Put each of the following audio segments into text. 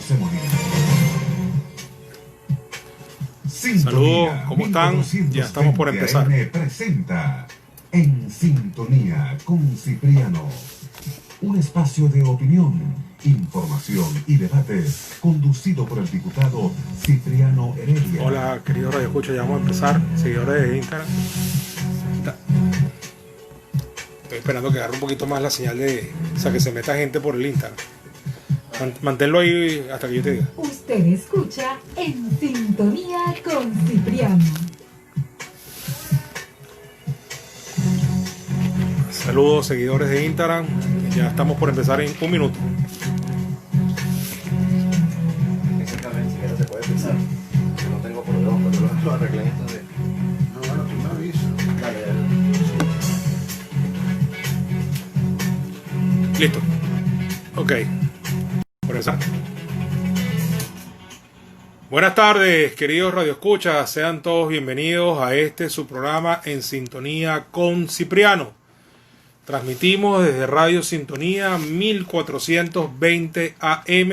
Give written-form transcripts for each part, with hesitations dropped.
José Molina. Saludos, ¿cómo están? Ya estamos por empezar. Presenta En Sintonía con Cipriano, un espacio de opinión, información y debate conducido por el diputado Cipriano Heredia. Hola, queridos radioescuchas, ya vamos a empezar. Seguidores de Instagram. Estoy esperando que agarre un poquito más la señal o sea, que se meta gente por el Instagram. Manténlo ahí hasta que yo te diga. Usted escucha En Sintonía con Cipriano. Saludos, seguidores de Instagram. Ya estamos por empezar en un minuto. Exactamente, si siquiera se puede pensar. Yo no tengo problema, pero lo arreglen esto de... No, bueno, tú me avisas. Dale. Listo. Ok. Por empezar. Buenas tardes, queridos radioescuchas. Sean todos bienvenidos a su programa En Sintonía con Cipriano. Transmitimos desde Radio Sintonía 1420 AM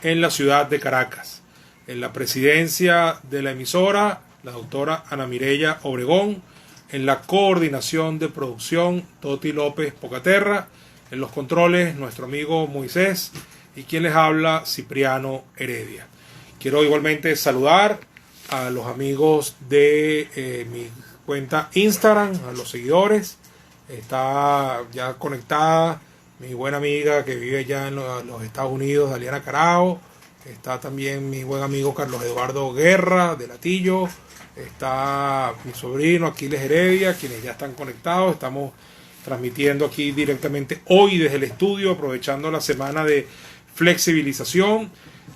en la ciudad de Caracas. En la presidencia de la emisora, la doctora Ana Mireya Obregón. En la coordinación de producción, Toti López Pocaterra. En los controles, nuestro amigo Moisés. Y quien les habla, Cipriano Heredia. Quiero igualmente saludar a los amigos de mi cuenta Instagram, a los seguidores. Está ya conectada mi buena amiga que vive ya en los Estados Unidos, Daliana Carao. Está también mi buen amigo Carlos Eduardo Guerra de Latillo. Está mi sobrino Aquiles Heredia, quienes ya están conectados. Estamos transmitiendo aquí directamente hoy desde el estudio, aprovechando la semana de flexibilización.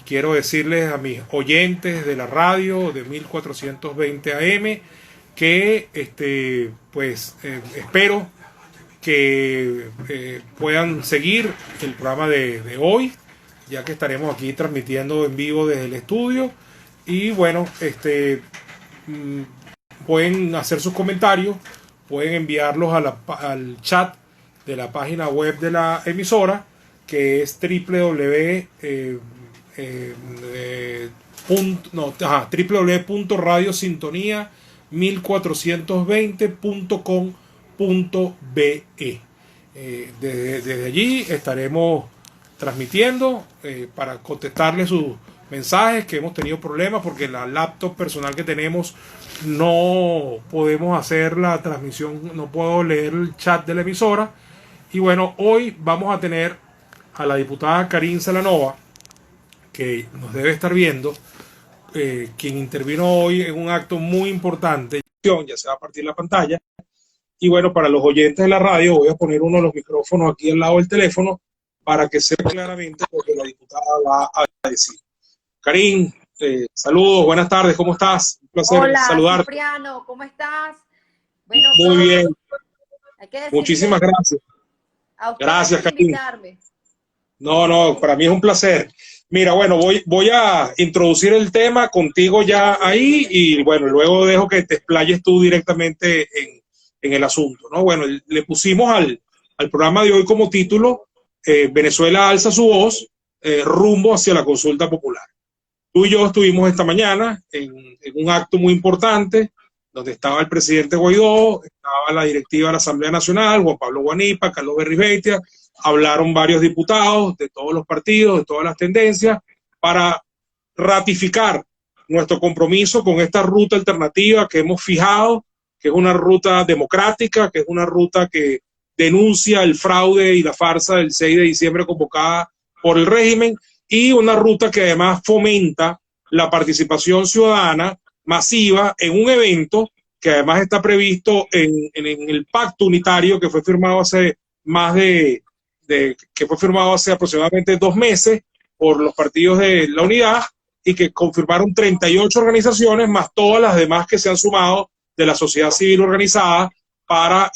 Quiero decirles a mis oyentes de la radio de 1420 AM que espero que puedan seguir el programa de hoy, ya que estaremos aquí transmitiendo en vivo desde el estudio. Y bueno, pueden hacer sus comentarios, pueden enviarlos al chat de la página web de la emisora, que es www.radiosintonía1420.com.be. Desde allí estaremos transmitiendo para contestarles sus mensajes, que hemos tenido problemas porque la laptop personal que tenemos no podemos hacer la transmisión, no puedo leer el chat de la emisora. Y bueno, hoy vamos a tener a la diputada Karin Salanova, que nos debe estar viendo, quien intervino hoy en un acto muy importante. Ya se va a partir la pantalla. Y bueno, para los oyentes de la radio voy a poner uno de los micrófonos aquí al lado del teléfono para que sepa claramente lo que la diputada va a decir. Karin, saludos, buenas tardes, ¿cómo estás? Un placer saludarte. Hola, Cipriano, ¿cómo estás? Bueno, muy bien. Muchísimas gracias. Gracias, Karin. No, para mí es un placer. Mira, bueno, voy a introducir el tema contigo ya ahí y bueno, luego dejo que te explayes tú directamente en el asunto, ¿no? Bueno, le pusimos al programa de hoy como título Venezuela alza su voz rumbo hacia la consulta popular. Tú y yo estuvimos esta mañana en un acto muy importante donde estaba el presidente Guaidó, estaba la directiva de la Asamblea Nacional, Juan Pablo Guanipa, Carlos Berrizbeitia. Hablaron varios diputados de todos los partidos, de todas las tendencias, para ratificar nuestro compromiso con esta ruta alternativa que hemos fijado, que es una ruta democrática, que es una ruta que denuncia el fraude y la farsa del 6 de diciembre convocada por el régimen, y una ruta que además fomenta la participación ciudadana masiva en un evento que además está previsto en el pacto unitario que fue firmado hace aproximadamente 2 meses por los partidos de la unidad, y que confirmaron 38 organizaciones más todas las demás que se han sumado de la sociedad civil organizada para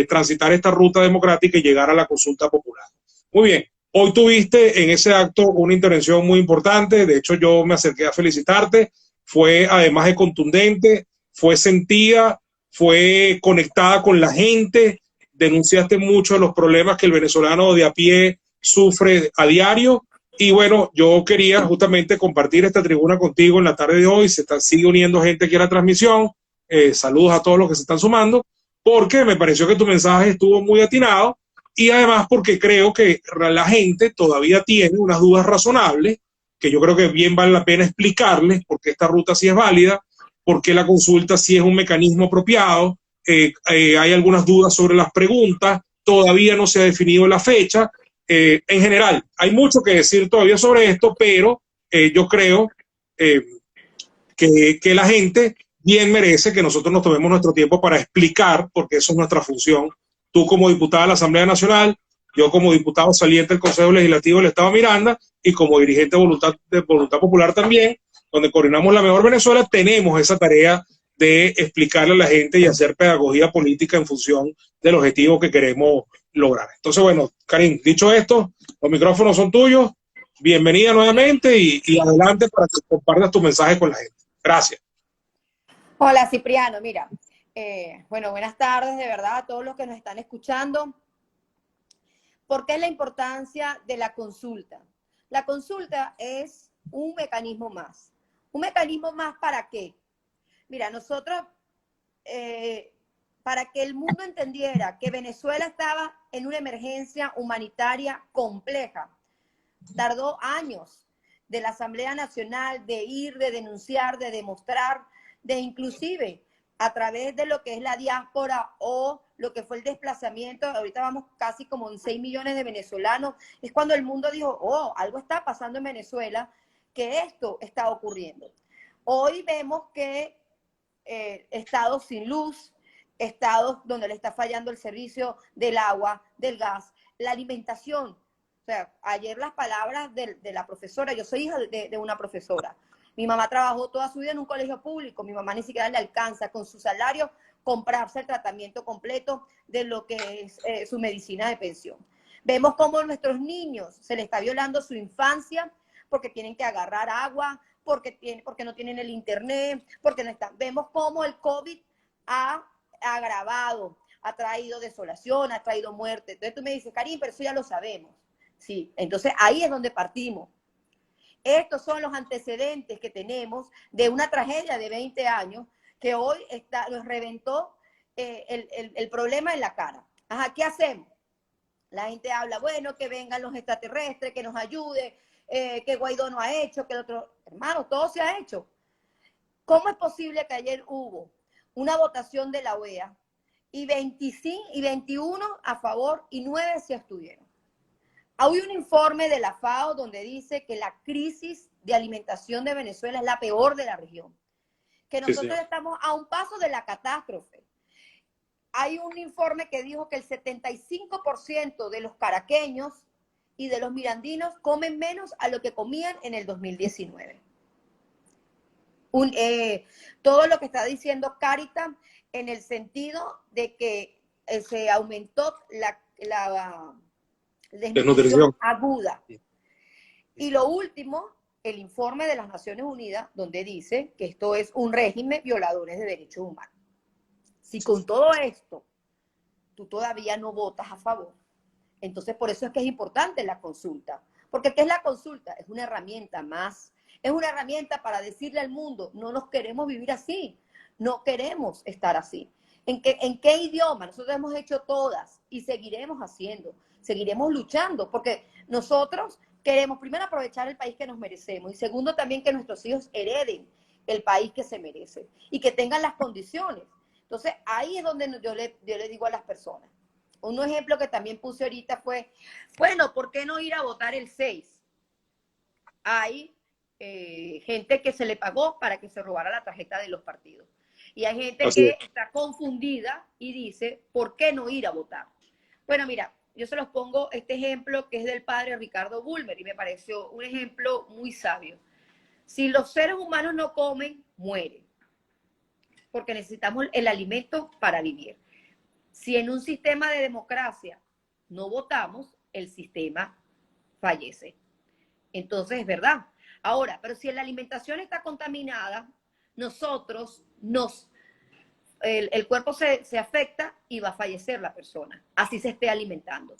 transitar esta ruta democrática y llegar a la consulta popular. Muy bien, hoy tuviste en ese acto una intervención muy importante, de hecho yo me acerqué a felicitarte, fue además de contundente, fue sentida, fue conectada con la gente, denunciaste mucho de los problemas que el venezolano de a pie sufre a diario Y bueno, yo quería justamente compartir esta tribuna contigo en la tarde de hoy. Sigue uniendo gente aquí a la transmisión. Saludos a todos los que se están sumando, porque me pareció que tu mensaje estuvo muy atinado y además porque creo que la gente todavía tiene unas dudas razonables que yo creo que bien vale la pena explicarles por qué esta ruta sí es válida, por qué la consulta sí es un mecanismo apropiado. Hay algunas dudas sobre las preguntas, todavía no se ha definido la fecha. En general, hay mucho que decir todavía sobre esto, pero yo creo eh, que la gente bien merece que nosotros nos tomemos nuestro tiempo para explicar, porque eso es nuestra función. Tú como diputada de la Asamblea Nacional, yo como diputado saliente del Consejo Legislativo del Estado Miranda y como dirigente de Voluntad Popular también, donde coordinamos la mejor Venezuela, tenemos esa tarea de explicarle a la gente y hacer pedagogía política en función del objetivo que queremos lograr. Entonces, bueno, Karin, dicho esto, los micrófonos son tuyos. Bienvenida nuevamente y adelante para que compartas tu mensaje con la gente. Gracias. Hola, Cipriano. Mira, bueno, buenas tardes de verdad a todos los que nos están escuchando. ¿Por qué es la importancia de la consulta? La consulta es un mecanismo más. ¿Un mecanismo más para qué? Mira, nosotros, para que el mundo entendiera que Venezuela estaba en una emergencia humanitaria compleja, tardó años de la Asamblea Nacional de ir, de denunciar, de demostrar, de inclusive a través de lo que es la diáspora o lo que fue el desplazamiento. Ahorita vamos casi como en 6 millones de venezolanos. Es cuando el mundo dijo, oh, algo está pasando en Venezuela, que esto está ocurriendo. Hoy vemos que estados sin luz, estados donde le está fallando el servicio del agua, del gas, la alimentación. O sea, ayer las palabras de la profesora, yo soy hija de una profesora. Mi mamá trabajó toda su vida en un colegio público, mi mamá ni siquiera le alcanza con su salario comprarse el tratamiento completo de lo que es su medicina de pensión. Vemos cómo a nuestros niños se les está violando su infancia porque tienen que agarrar agua, porque no tienen el internet, porque no están. Vemos cómo el COVID ha agravado, ha traído desolación, ha traído muerte. Entonces tú me dices, Karin, pero eso ya lo sabemos. Sí, entonces ahí es donde partimos. Estos son los antecedentes que tenemos de una tragedia de 20 años que hoy nos reventó el problema en la cara. Ajá, ¿qué hacemos? La gente habla, bueno, que vengan los extraterrestres, que nos ayude, que Guaidó no ha hecho, que el otro... Hermano, todo se ha hecho. ¿Cómo es posible que ayer hubo una votación de la OEA y 21 a favor y 9 se abstuvieron? Hay un informe de la FAO donde dice que la crisis de alimentación de Venezuela es la peor de la región, que nosotros estamos a un paso de la catástrofe. Hay un informe que dijo que el 75% de los caraqueños y de los mirandinos comen menos a lo que comían en el 2019. Todo lo que está diciendo Caritas en el sentido de que se aumentó la desnutrición aguda. Y lo último, el informe de las Naciones Unidas, donde dice que esto es un régimen violadores de derechos humanos. Si con todo esto tú todavía no votas a favor, entonces por eso es que es importante la consulta. Porque ¿qué es la consulta? Es una herramienta más. Es una herramienta para decirle al mundo, no nos queremos vivir así, no queremos estar así. ¿En qué idioma? Nosotros hemos hecho todas y seguiremos haciendo, seguiremos luchando, porque nosotros queremos primero aprovechar el país que nos merecemos y segundo también que nuestros hijos hereden el país que se merece y que tengan las condiciones. Entonces ahí es donde yo le digo a las personas. Un ejemplo que también puse ahorita fue, bueno, ¿por qué no ir a votar el 6? Hay gente que se le pagó para que se robara la tarjeta de los partidos. Y hay gente que está confundida y dice, ¿por qué no ir a votar? Bueno, mira, yo se los pongo este ejemplo que es del padre Ricardo Bulmer y me pareció un ejemplo muy sabio. Si los seres humanos no comen, mueren, porque necesitamos el alimento para vivir. Si en un sistema de democracia no votamos, el sistema fallece. Entonces es verdad. Ahora, pero si la alimentación está contaminada, nosotros el cuerpo se afecta y va a fallecer la persona, así se esté alimentando.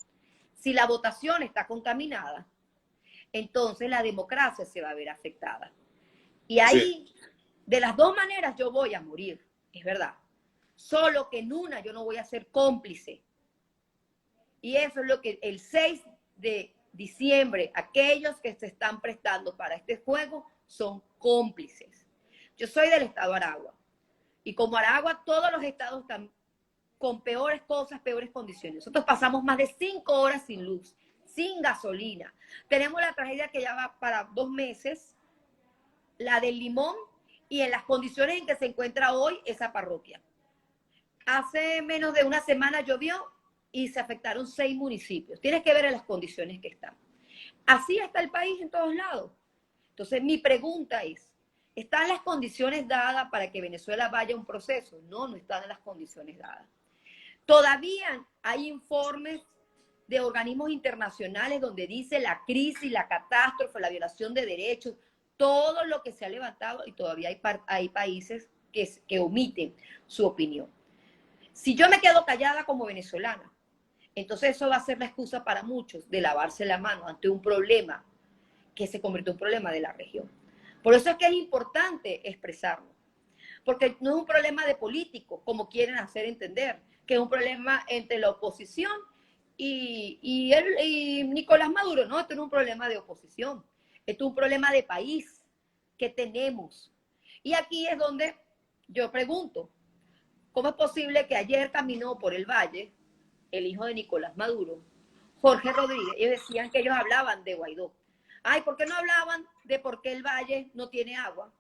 Si la votación está contaminada, entonces la democracia se va a ver afectada. Y ahí, de las dos maneras, yo voy a morir, es verdad. Solo que en una yo no voy a ser cómplice. Y eso es lo que el 6 de diciembre, aquellos que se están prestando para este juego son cómplices. Yo soy del estado Aragua. Y como Aragua, todos los estados están con peores cosas, peores condiciones. Nosotros pasamos más de 5 horas sin luz, sin gasolina. Tenemos la tragedia que ya va para 2 meses, la del Limón, y en las condiciones en que se encuentra hoy esa parroquia. Hace menos de una semana llovió y se afectaron 6 municipios. Tienes que ver en las condiciones que están. Así está el país en todos lados. Entonces, mi pregunta es, ¿están las condiciones dadas para que Venezuela vaya a un proceso? No, no están las condiciones dadas. Todavía hay informes de organismos internacionales donde dice la crisis, la catástrofe, la violación de derechos, todo lo que se ha levantado, y todavía hay países que omiten su opinión. Si yo me quedo callada como venezolana, entonces eso va a ser la excusa para muchos de lavarse la mano ante un problema que se convirtió en un problema de la región. Por eso es que es importante expresarlo, porque no es un problema de políticos, como quieren hacer entender, que es un problema entre la oposición y Nicolás Maduro. No, esto no es un problema de oposición, esto es un problema de país que tenemos. Y aquí es donde yo pregunto, ¿cómo es posible que ayer caminó por el Valle el hijo de Nicolás Maduro, Jorge Rodríguez? Ellos decían que ellos hablaban de Guaidó. Ay, ¿por qué no hablaban de por qué el Valle no tiene agua?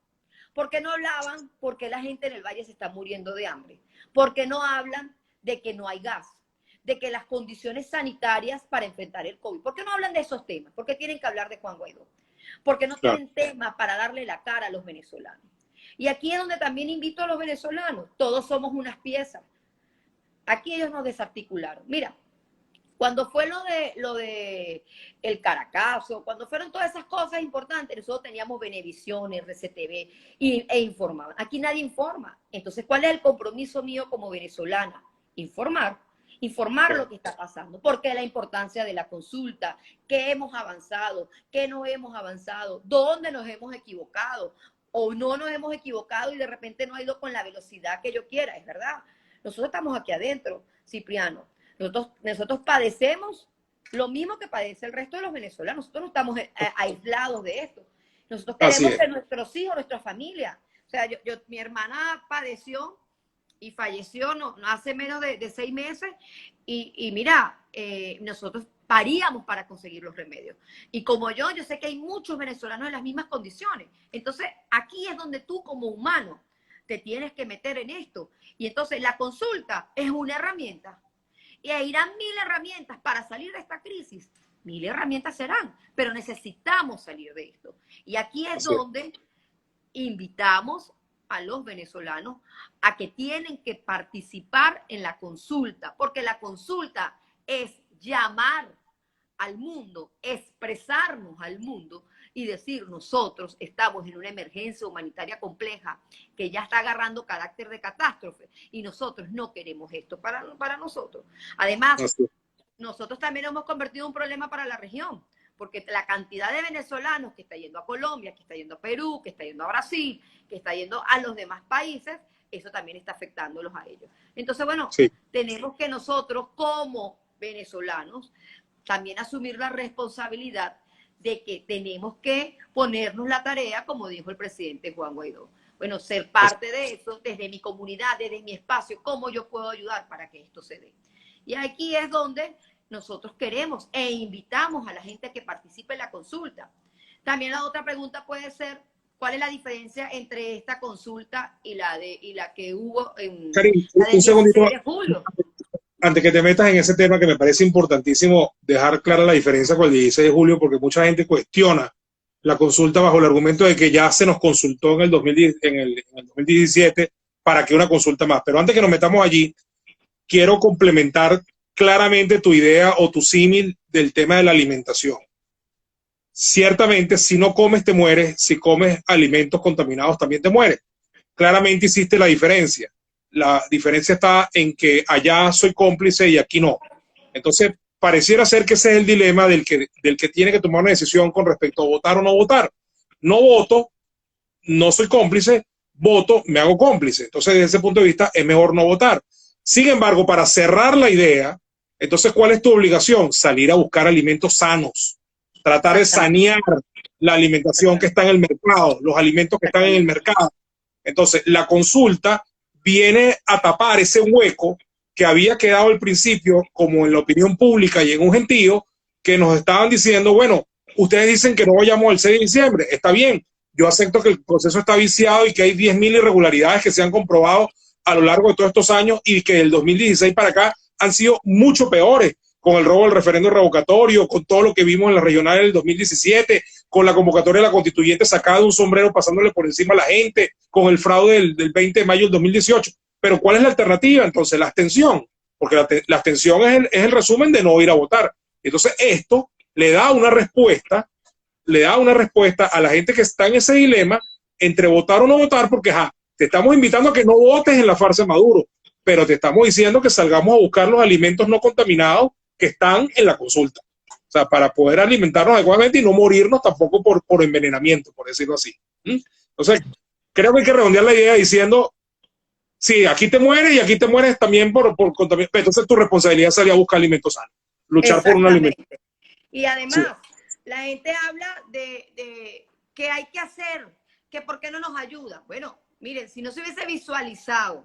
¿Por qué no hablaban por qué la gente en el Valle se está muriendo de hambre? ¿Por qué no hablan de que no hay gas? De que las condiciones sanitarias para enfrentar el COVID. ¿Por qué no hablan de esos temas? ¿Por qué tienen que hablar de Juan Guaidó? Porque no tienen tema para darle la cara a los venezolanos. Y aquí es donde también invito a los venezolanos. Todos somos unas piezas. Aquí ellos nos desarticularon. Mira, cuando fue lo de el Caracazo, cuando fueron todas esas cosas importantes, nosotros teníamos Venevisión, RCTV e informaban. Aquí nadie informa. Entonces, ¿cuál es el compromiso mío como venezolana? Informar lo que está pasando. ¿Por qué la importancia de la consulta? ¿Qué hemos avanzado? ¿Qué no hemos avanzado? ¿Dónde nos hemos equivocado? ¿O no nos hemos equivocado y de repente no ha ido con la velocidad que yo quiera? Es verdad. Nosotros estamos aquí adentro, Cipriano. Nosotros padecemos lo mismo que padece el resto de los venezolanos. Nosotros no estamos aislados de esto. Nosotros queremos que nuestros hijos, nuestra familia. O sea, mi hermana padeció y falleció no hace menos de 6 meses. Y mira, nosotros paríamos para conseguir los remedios. Y como yo sé que hay muchos venezolanos en las mismas condiciones. Entonces, aquí es donde tú como humano te tienes que meter en esto. Y entonces la consulta es una herramienta. Y irán 1000 herramientas para salir de esta crisis. 1000 herramientas serán, pero necesitamos salir de esto. Y aquí es donde invitamos a los venezolanos a que tienen que participar en la consulta, porque la consulta es llamar al mundo, expresarnos al mundo y decir, nosotros estamos en una emergencia humanitaria compleja que ya está agarrando carácter de catástrofe y nosotros no queremos esto para nosotros. Además, nosotros también hemos convertido en un problema para la región, porque la cantidad de venezolanos que está yendo a Colombia, que está yendo a Perú, que está yendo a Brasil, que está yendo a los demás países, eso también está afectándolos a ellos. Entonces, bueno, tenemos que nosotros como venezolanos también asumir la responsabilidad de que tenemos que ponernos la tarea, como dijo el presidente Juan Guaidó. Bueno, ser parte de eso, desde mi comunidad, desde mi espacio, cómo yo puedo ayudar para que esto se dé. Y aquí es donde nosotros queremos e invitamos a la gente que participe en la consulta. También la otra pregunta puede ser, ¿cuál es la diferencia entre esta consulta y la que hubo en Karim, la del 16 de julio? Antes que te metas en ese tema, que me parece importantísimo dejar clara la diferencia con el 16 de julio, porque mucha gente cuestiona la consulta bajo el argumento de que ya se nos consultó en el 2017 para que una consulta más. Pero antes que nos metamos allí, quiero complementar claramente tu idea o tu símil del tema de la alimentación. Ciertamente, si no comes te mueres, si comes alimentos contaminados también te mueres. Claramente existe la diferencia. La diferencia está en que allá soy cómplice y aquí no. Entonces, pareciera ser que ese es el dilema del que tiene que tomar una decisión con respecto a votar o no votar. No voto, no soy cómplice, voto, me hago cómplice. Entonces, desde ese punto de vista, es mejor no votar. Sin embargo, para cerrar la idea, entonces, ¿cuál es tu obligación? Salir a buscar alimentos sanos, tratar de sanear la alimentación que está en el mercado, los alimentos que están en el mercado. Entonces, la consulta viene a tapar ese hueco que había quedado al principio, como en la opinión pública y en un gentío, que nos estaban diciendo, bueno, ustedes dicen que no vayamos el 6 de diciembre, está bien, yo acepto que el proceso está viciado y que hay 10.000 irregularidades que se han comprobado a lo largo de todos estos años y que del 2016 para acá han sido mucho peores, con el robo del referendo revocatorio, con todo lo que vimos en la regional del 2017, con la convocatoria de la constituyente sacada de un sombrero pasándole por encima a la gente, con el fraude del 20 de mayo del 2018. Pero ¿cuál es la alternativa? Entonces, la abstención, porque la abstención es el resumen de no ir a votar. Entonces, esto le da una respuesta a la gente que está en ese dilema entre votar o no votar, porque te estamos invitando a que no votes en la farsa de Maduro, pero te estamos diciendo que salgamos a buscar los alimentos no contaminados que están en la consulta. O sea, para poder alimentarnos adecuadamente y no morirnos tampoco por envenenamiento, por decirlo así. Entonces, creo que hay que redondear la idea diciendo, sí, aquí te mueres y aquí te mueres también por contaminación. Entonces, tu responsabilidad sería buscar alimentos sanos, luchar por un alimento. Y además, la gente habla de qué hay que hacer, que por qué no nos ayuda. Bueno, miren, si no se hubiese visualizado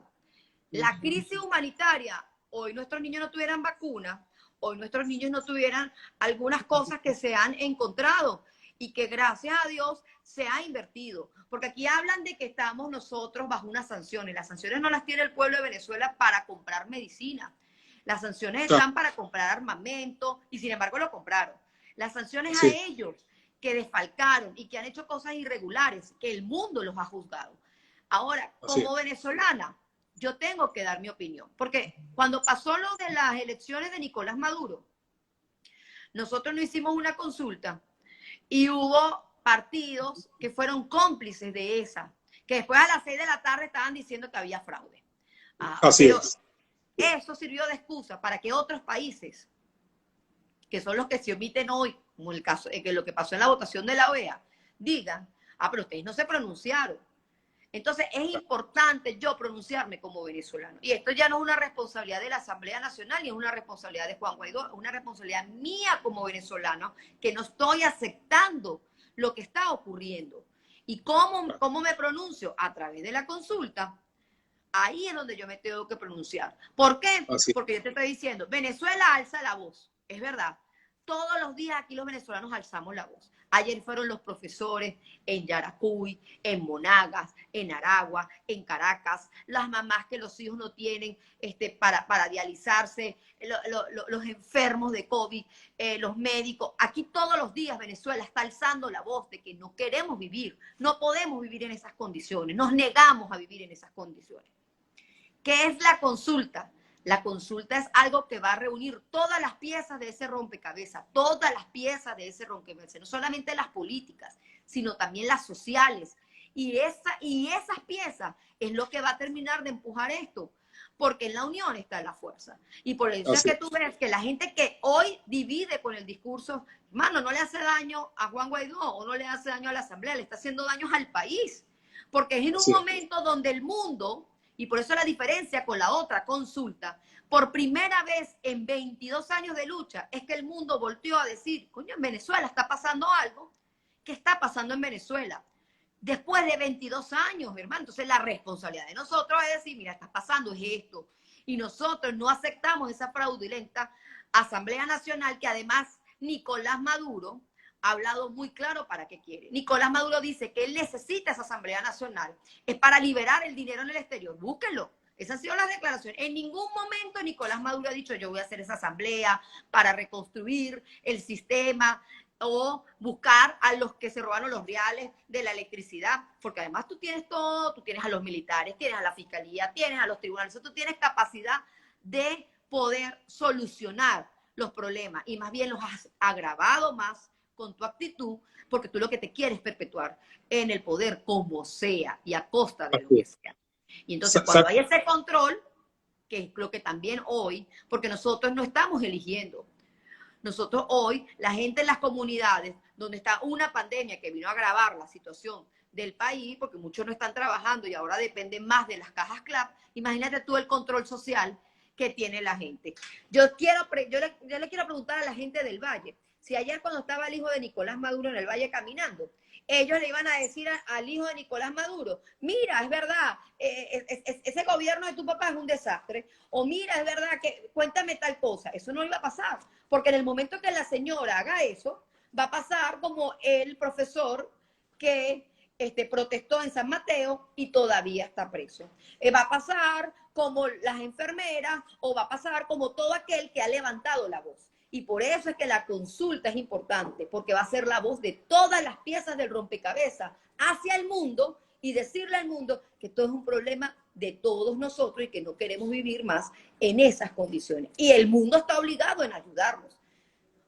la crisis humanitaria, hoy nuestros niños no tuvieran vacuna, hoy nuestros niños no tuvieran algunas cosas que se han encontrado y que gracias a Dios se ha invertido. Porque aquí hablan de que estamos nosotros bajo unas sanciones. Las sanciones no las tiene el pueblo de Venezuela para comprar medicina. Las sanciones están para comprar armamento y sin embargo lo compraron. Las sanciones a ellos que desfalcaron y que han hecho cosas irregulares, que el mundo los ha juzgado. Ahora, como venezolana, yo tengo que dar mi opinión. Porque cuando pasó lo de las elecciones de Nicolás Maduro, nosotros no hicimos una consulta y hubo partidos que fueron cómplices de esa, que después a las 6 de la tarde estaban diciendo que había fraude. Así es. Eso sirvió de excusa para que otros países, que son los que se omiten hoy, como el caso que lo que pasó en la votación de la OEA, digan, pero ustedes no se pronunciaron. Entonces es importante yo pronunciarme como venezolano. Y esto ya no es una responsabilidad de la Asamblea Nacional, ni es una responsabilidad de Juan Guaidó, es una responsabilidad mía como venezolano, que no estoy aceptando lo que está ocurriendo. ¿Y cómo me pronuncio? A través de la consulta. Ahí es donde yo me tengo que pronunciar. ¿Por qué? Porque yo te estoy diciendo, Venezuela alza la voz. Es verdad. Todos los días aquí los venezolanos alzamos la voz. Ayer fueron los profesores en Yaracuy, en Monagas, en Aragua, en Caracas, las mamás que los hijos no tienen para dializarse, los enfermos de COVID, los médicos. Aquí todos los días Venezuela está alzando la voz de que no queremos vivir, no podemos vivir en esas condiciones, nos negamos a vivir en esas condiciones. ¿Qué es la consulta? La consulta es algo que va a reunir todas las piezas de ese rompecabezas, todas las piezas de ese rompecabezas, no solamente las políticas, sino también las sociales. Y esas piezas es lo que va a terminar de empujar esto, porque en la unión está la fuerza. Y por eso es que tú ves que la gente que hoy divide con el discurso, hermano, no le hace daño a Juan Guaidó o no le hace daño a la Asamblea, le está haciendo daños al país, porque es en un momento donde el mundo... Y por eso la diferencia con la otra consulta, por primera vez en 22 años de lucha, es que el mundo volteó a decir, coño, en Venezuela está pasando algo. ¿Qué está pasando en Venezuela? Después de 22 años, hermano. Entonces la responsabilidad de nosotros es decir, mira, está pasando es esto. Y nosotros no aceptamos esa fraudulenta Asamblea Nacional que además Nicolás Maduro ha hablado muy claro para qué quiere. Nicolás Maduro dice que él necesita esa Asamblea Nacional, es para liberar el dinero en el exterior. Búsquenlo. Esas han sido las declaraciones. En ningún momento Nicolás Maduro ha dicho yo voy a hacer esa asamblea para reconstruir el sistema o buscar a los que se robaron los reales de la electricidad, porque además tú tienes todo, tú tienes a los militares, tienes a la fiscalía, tienes a los tribunales, tú tienes capacidad de poder solucionar los problemas y más bien los has agravado más con tu actitud, porque tú lo que te quieres es perpetuar en el poder como sea y a costa de lo que sea. Y entonces cuando hay ese control, que es lo que también hoy, porque nosotros no estamos eligiendo, Nosotros hoy, la gente en las comunidades, donde está una pandemia que vino a agravar la situación del país, porque muchos no están trabajando y ahora dependen más de las cajas CLAP, imagínate tú el control social que tiene la gente. Yo le quiero preguntar a la gente del Valle, si ayer cuando estaba el hijo de Nicolás Maduro en el Valle caminando, ellos le iban a decir al hijo de Nicolás Maduro, mira, es verdad, ese gobierno de tu papá es un desastre, o mira, es verdad, que cuéntame tal cosa. Eso no iba a pasar, porque en el momento que la señora haga eso, va a pasar como el profesor que protestó en San Mateo y todavía está preso. Va a pasar como las enfermeras, o va a pasar como todo aquel que ha levantado la voz. Y por eso es que la consulta es importante, porque va a ser la voz de todas las piezas del rompecabezas hacia el mundo y decirle al mundo que todo es un problema de todos nosotros y que no queremos vivir más en esas condiciones. Y el mundo está obligado en ayudarnos,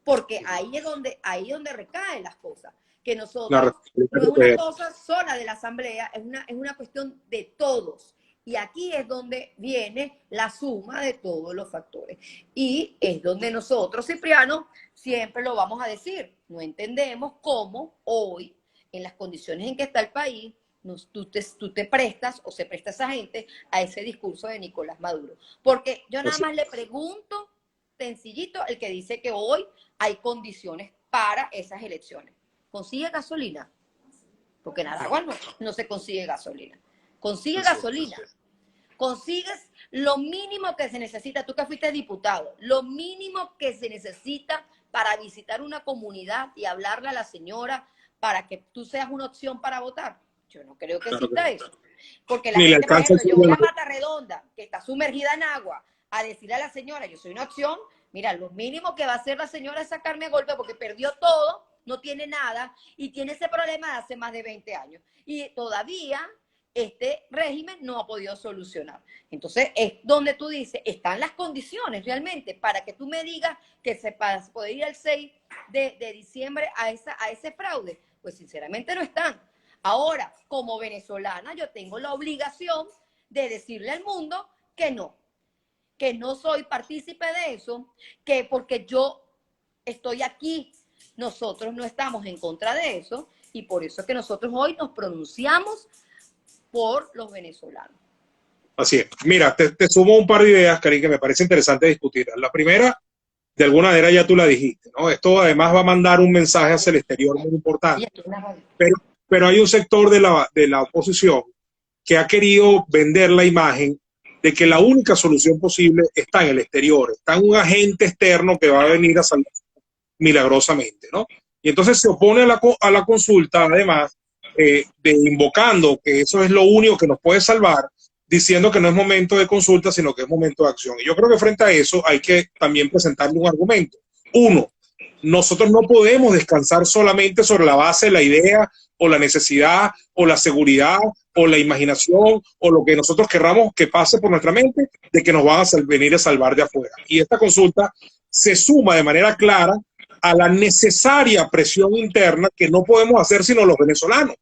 porque ahí es donde recaen las cosas. Que nosotros, no es una cosa sola de la Asamblea, es una cuestión de todos. Y aquí es donde viene la suma de todos los factores. Y es donde nosotros, Cipriano, siempre lo vamos a decir. No entendemos cómo hoy, en las condiciones en que está el país, tú te prestas o se presta esa gente a ese discurso de Nicolás Maduro. Porque yo nada más le pregunto, sencillito, el que dice que hoy hay condiciones para esas elecciones. ¿Consigue gasolina? Porque en Aragua no se consigue gasolina. Consigue gasolina. Consigues lo mínimo que se necesita, tú que fuiste diputado, lo mínimo que se necesita para visitar una comunidad y hablarle a la señora para que tú seas una opción para votar. Yo no creo que exista eso. Porque la gente, por ejemplo, yo voy a Mata Redonda, que está sumergida en agua, a decirle a la señora, yo soy una opción, mira, lo mínimo que va a hacer la señora es sacarme a golpe porque perdió todo, no tiene nada y tiene ese problema de hace más de 20 años. Y todavía este régimen no ha podido solucionar. Entonces, es donde tú dices, están las condiciones realmente para que tú me digas que se puede ir el 6 de diciembre a ese fraude. Pues sinceramente no están. Ahora, como venezolana, yo tengo la obligación de decirle al mundo que no soy partícipe de eso, que porque yo estoy aquí, nosotros no estamos en contra de eso, y por eso es que nosotros hoy nos pronunciamos por los venezolanos. Así es. Mira, te sumo un par de ideas, Karin, que me parece interesante discutir. La primera, de alguna manera ya tú la dijiste, ¿no? Esto además va a mandar un mensaje hacia el exterior muy importante. Pero hay un sector de la oposición que ha querido vender la imagen de que la única solución posible está en el exterior, está en un agente externo que va a venir a salvar milagrosamente, ¿no? Y entonces se opone a la consulta, además, de invocando que eso es lo único que nos puede salvar, diciendo que no es momento de consulta, sino que es momento de acción. Y yo creo que frente a eso hay que también presentarle un argumento. Uno, nosotros no podemos descansar solamente sobre la base de la idea o la necesidad o la seguridad o la imaginación o lo que nosotros querramos que pase por nuestra mente de que nos van a venir a salvar de afuera. Y esta consulta se suma de manera clara a la necesaria presión interna que no podemos hacer sino los venezolanos.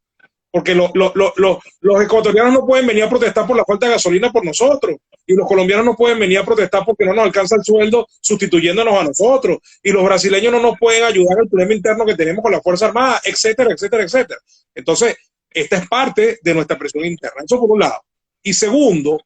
Porque los ecuatorianos no pueden venir a protestar por la falta de gasolina por nosotros. Y los colombianos no pueden venir a protestar porque no nos alcanza el sueldo sustituyéndonos a nosotros. Y los brasileños no nos pueden ayudar al problema interno que tenemos con la Fuerza Armada, etcétera, etcétera, etcétera. Entonces, esta es parte de nuestra presión interna. Eso por un lado. Y segundo,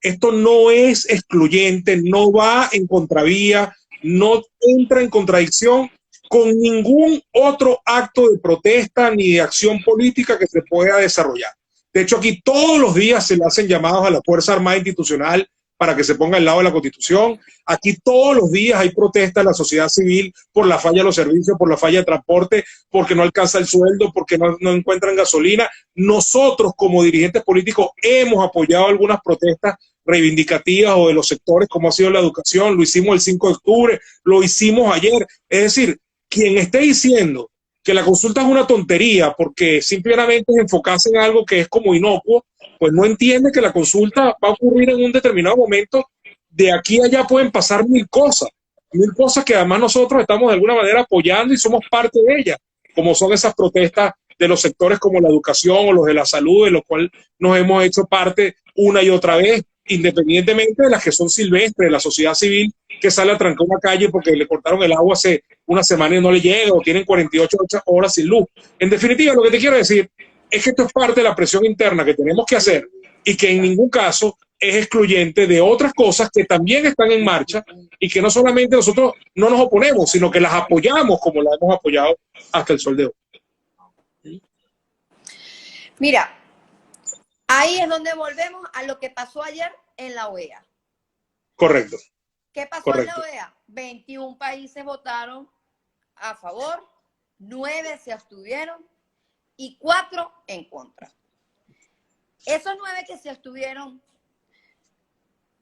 esto no es excluyente, no va en contravía, no entra en contradicción con ningún otro acto de protesta ni de acción política que se pueda desarrollar. De hecho, aquí todos los días se le hacen llamados a la Fuerza Armada Institucional para que se ponga al lado de la Constitución. Aquí todos los días hay protestas de la sociedad civil por la falla de los servicios, por la falla de transporte, porque no alcanza el sueldo, porque no encuentran gasolina. Nosotros, como dirigentes políticos, hemos apoyado algunas protestas reivindicativas o de los sectores, como ha sido la educación. Lo hicimos el 5 de octubre, lo hicimos ayer. Es decir, quien esté diciendo que la consulta es una tontería porque simplemente es enfocarse en algo que es como inocuo, pues no entiende que la consulta va a ocurrir en un determinado momento. De aquí a allá pueden pasar mil cosas que además nosotros estamos de alguna manera apoyando y somos parte de ellas, como son esas protestas de los sectores como la educación o los de la salud, de los cuales nos hemos hecho parte una y otra vez, independientemente de las que son silvestres, la sociedad civil que sale a trancar una calle porque le cortaron el agua hace una semana y no le llega, o tienen 48 horas sin luz. En definitiva, lo que te quiero decir es que esto es parte de la presión interna que tenemos que hacer y que en ningún caso es excluyente de otras cosas que también están en marcha y que no solamente nosotros no nos oponemos, sino que las apoyamos como las hemos apoyado hasta el sol de hoy. Mira, ahí es donde volvemos a lo que pasó ayer en la OEA. Correcto. ¿Qué pasó Correcto. en la OEA? 21 países votaron a favor, 9 se abstuvieron y 4 en contra. Esos 9 que se abstuvieron,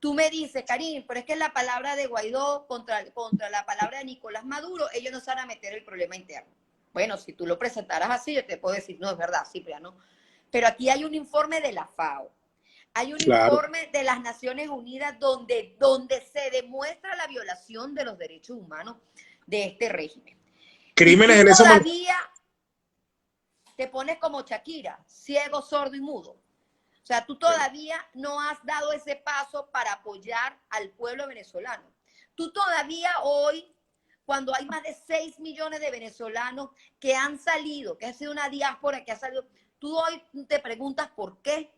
tú me dices, Karim, pero es que la palabra de Guaidó contra la palabra de Nicolás Maduro, ellos no se van a meter el problema interno. Bueno, si tú lo presentaras así, yo te puedo decir, no, es verdad, Cipriano. Pero aquí hay un informe de la FAO. Hay un informe de las Naciones Unidas donde se demuestra la violación de los derechos humanos de este régimen. Crímenes en ese momento. Todavía te pones como Shakira, ciego, sordo y mudo. O sea, tú todavía no has dado ese paso para apoyar al pueblo venezolano. Tú todavía hoy, cuando hay más de 6 millones de venezolanos que han salido, que ha sido una diáspora que ha salido, tú hoy te preguntas por qué.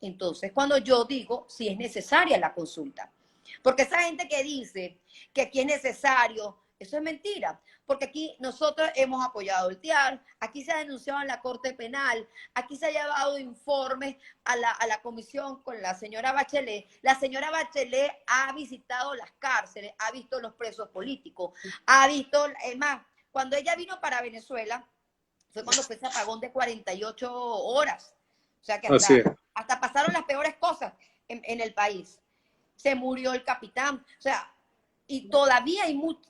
Entonces, cuando yo digo si es necesaria la consulta. Porque esa gente que dice que aquí es necesario, eso es mentira. Porque aquí nosotros hemos apoyado el TIAR, aquí se ha denunciado en la Corte Penal, aquí se ha llevado informes a la comisión con la señora Bachelet. La señora Bachelet ha visitado las cárceles, ha visto los presos políticos, ha visto, es más, cuando ella vino para Venezuela, fue cuando fue ese apagón de 48 horas. O sea que hasta pasaron las peores cosas en el país. Se murió el capitán. O sea, y todavía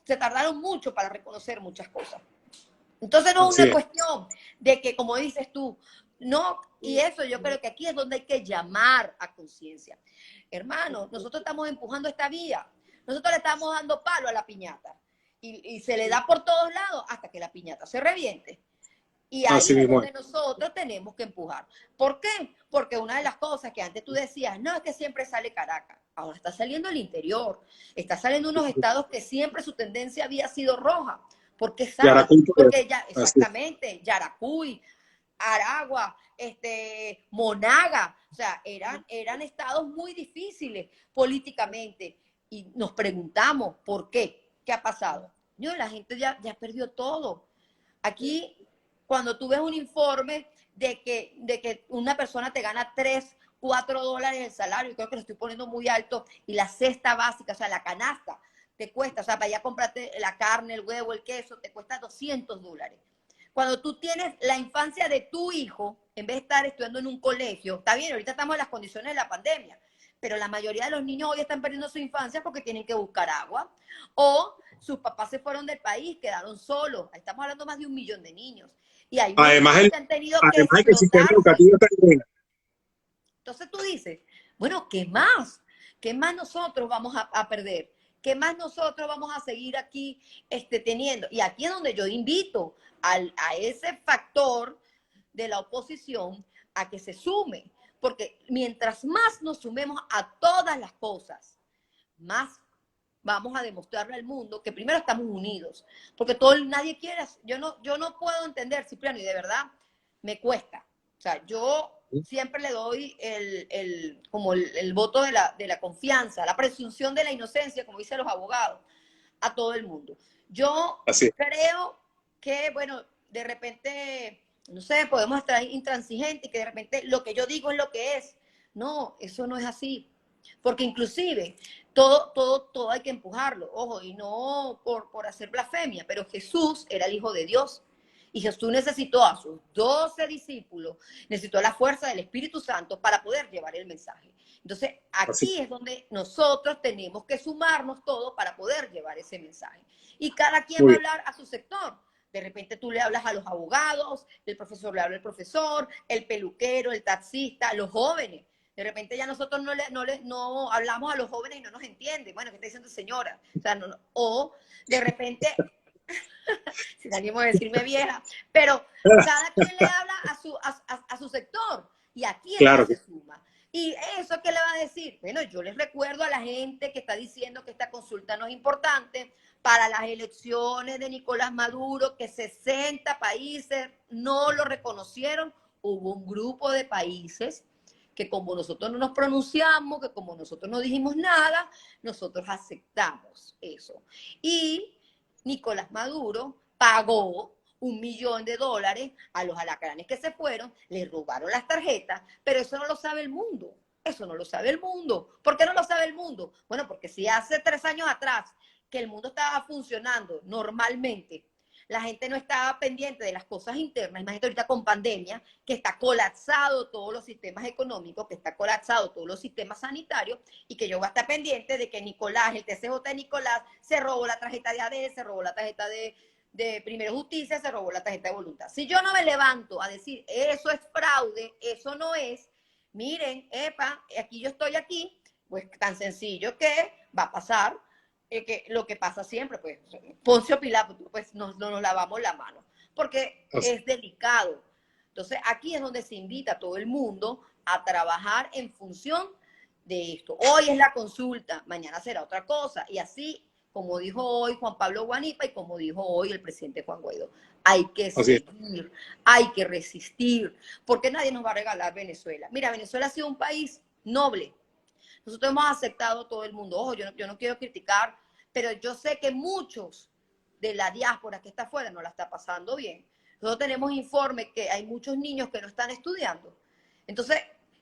se tardaron mucho para reconocer muchas cosas. Entonces no es una cuestión de que, como dices tú, no, y eso yo creo que aquí es donde hay que llamar a conciencia. Hermano, nosotros estamos empujando esta vía. Nosotros le estamos dando palo a la piñata. Y se le da por todos lados hasta que la piñata se reviente. Y ahí es donde nosotros tenemos que empujar. ¿Por qué? Porque una de las cosas que antes tú decías, no, es que siempre sale Caracas. Ahora está saliendo el interior. Está saliendo unos estados que siempre su tendencia había sido roja. ¿Por qué sale? Porque ya, exactamente, Yaracuy, Aragua, Monaga. O sea, eran estados muy difíciles políticamente. Y nos preguntamos, ¿por qué? ¿Qué ha pasado? No, la gente ya perdió todo. Aquí, cuando tú ves un informe de que una persona te gana 3, 4 dólares el salario, y creo que lo estoy poniendo muy alto, y la cesta básica, o sea, la canasta, te cuesta, o sea, para allá comprarte la carne, el huevo, el queso, te cuesta 200 dólares. Cuando tú tienes la infancia de tu hijo, en vez de estar estudiando en un colegio, está bien, ahorita estamos en las condiciones de la pandemia, pero la mayoría de los niños hoy están perdiendo su infancia porque tienen que buscar agua, o sus papás se fueron del país, quedaron solos. Ahí estamos hablando más de 1 millón de niños. Y hay además, que han tenido que el sistema educativo está en ruina. Entonces tú dices, bueno, ¿qué más? ¿Qué más nosotros vamos a perder? ¿Qué más nosotros vamos a seguir aquí teniendo? Y aquí es donde yo invito a ese factor de la oposición a que se sume. Porque mientras más nos sumemos a todas las cosas, más vamos a demostrarle al mundo que primero estamos unidos. Porque nadie quiere, yo no puedo entender, Cipriano, y de verdad me cuesta. O sea, yo siempre le doy como el voto de la confianza, la presunción de la inocencia, como dicen los abogados, a todo el mundo. Yo creo que, bueno, de repente, no sé, podemos estar intransigentes y que de repente lo que yo digo es lo que es. No, eso no es así. Porque inclusive todo hay que empujarlo, ojo, y no por hacer blasfemia, pero Jesús era el Hijo de Dios. Y Jesús necesitó a sus 12 discípulos, necesitó la fuerza del Espíritu Santo para poder llevar el mensaje. Entonces, aquí es donde nosotros tenemos que sumarnos todos para poder llevar ese mensaje. Y cada quien va a hablar a su sector. De repente tú le hablas a los abogados, el profesor le habla al profesor, el peluquero, el taxista, los jóvenes. De repente ya nosotros no hablamos a los jóvenes y no nos entienden. Bueno, ¿qué está diciendo señora? O sea, o de repente... sin ánimo de decirme vieja, pero cada quien le habla a su sector y aquí es que se suma. ¿Y eso qué le va a decir? Bueno, yo les recuerdo a la gente que está diciendo que esta consulta no es importante para las elecciones de Nicolás Maduro, que 60 países no lo reconocieron. Hubo un grupo de países que como nosotros no nos pronunciamos, que como nosotros no dijimos nada, nosotros aceptamos eso. Y Nicolás Maduro pagó $1 millón a los alacranes que se fueron, les robaron las tarjetas, pero eso no lo sabe el mundo. Eso no lo sabe el mundo. ¿Por qué no lo sabe el mundo? Bueno, porque si hace 3 años atrás que el mundo estaba funcionando normalmente, la gente no estaba pendiente de las cosas internas, imagínate ahorita con pandemia, que está colapsado todos los sistemas económicos, que está colapsado todos los sistemas sanitarios, y que yo voy a estar pendiente de que Nicolás, el TCJ de Nicolás, se robó la tarjeta de AD, se robó la tarjeta de Primero Justicia, se robó la tarjeta de voluntad. Si yo no me levanto a decir, eso es fraude, eso no es, miren, epa, aquí yo estoy aquí, pues tan sencillo que va a pasar, que lo que pasa siempre, pues, Poncio Pilato, pues nos lavamos la mano, porque es delicado. Entonces, aquí es donde se invita a todo el mundo a trabajar en función de esto. Hoy es la consulta, mañana será otra cosa, y así, como dijo hoy Juan Pablo Guanipa y como dijo hoy el presidente Juan Guaidó, hay que seguir, hay que resistir, porque nadie nos va a regalar Venezuela. Mira, Venezuela ha sido un país noble. Nosotros hemos aceptado todo el mundo. Ojo, yo no quiero criticar, pero yo sé que muchos de la diáspora que está afuera no la está pasando bien. Nosotros tenemos informes que hay muchos niños que no están estudiando. Entonces,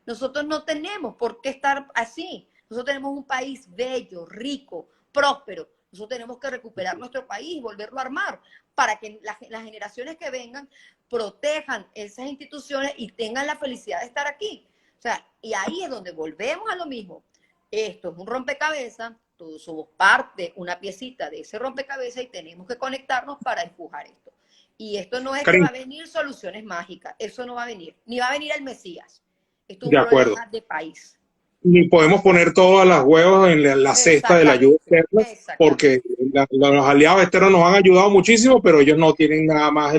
nosotros no tenemos por qué estar así. Nosotros tenemos un país bello, rico, próspero. Nosotros tenemos que recuperar nuestro país, volverlo a armar, para que las generaciones que vengan protejan esas instituciones y tengan la felicidad de estar aquí. O sea, y ahí es donde volvemos a lo mismo. Esto es un rompecabezas, todos somos parte, una piecita de ese rompecabezas y tenemos que conectarnos para empujar esto. Y esto no es que va a venir soluciones mágicas, eso no va a venir, ni va a venir el Mesías. Esto es un problema de país. Ni podemos poner todas las huevos en la cesta de la ayuda externa, porque los aliados externos nos han ayudado muchísimo, pero ellos no tienen nada más